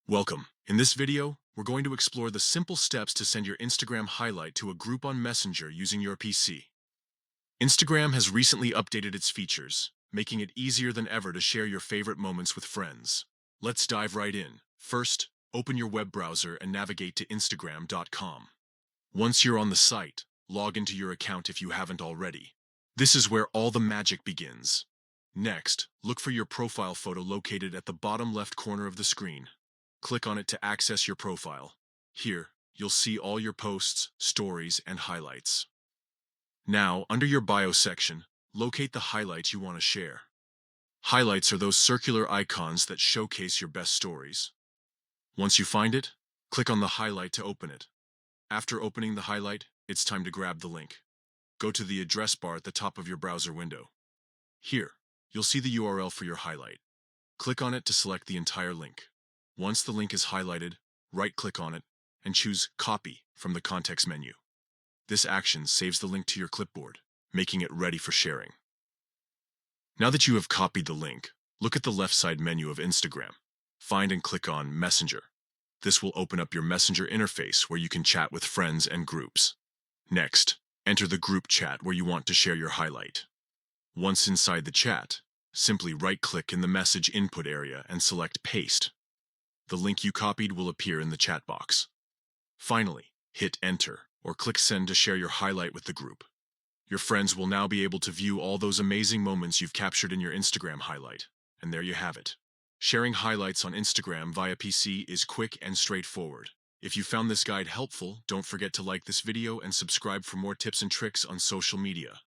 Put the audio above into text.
Welcome. In this video, we're going to explore the simple steps to send your Instagram highlight to a group on Messenger using your PC. Instagram has recently updated its features, making it easier than ever to share your favorite moments with friends. Let's dive right in. First, open your web browser and navigate to Instagram.com. Once you're on the site, log into your account if you haven't already. This is where all the magic begins. Next, look for your profile photo located at the bottom left corner of the screen. Click on it to access your profile. Here, you'll see all your posts, stories, and highlights. Now, under your bio section, locate the highlights you want to share. Highlights are those circular icons that showcase your best stories. Once you find it, click on the highlight to open it. After opening the highlight, it's time to grab the link. Go to the address bar at the top of your browser window. Here, you'll see the URL for your highlight. Click on it to select the entire link. Once the link is highlighted, right-click on it and choose Copy from the context menu. This action saves the link to your clipboard, making it ready for sharing. Now that you have copied the link, look at the left side menu of Instagram. Find and click on Messenger. This will open up your Messenger interface where you can chat with friends and groups. Next, enter the group chat where you want to share your highlight. Once inside the chat, simply right-click in the message input area and select Paste. The link you copied will appear in the chat box. Finally, hit Enter or click Send to share your highlight with the group. Your friends will now be able to view all those amazing moments you've captured in your Instagram highlight. And there you have it. Sharing highlights on Instagram via PC is quick and straightforward. If you found this guide helpful, don't forget to like this video and subscribe for more tips and tricks on social media.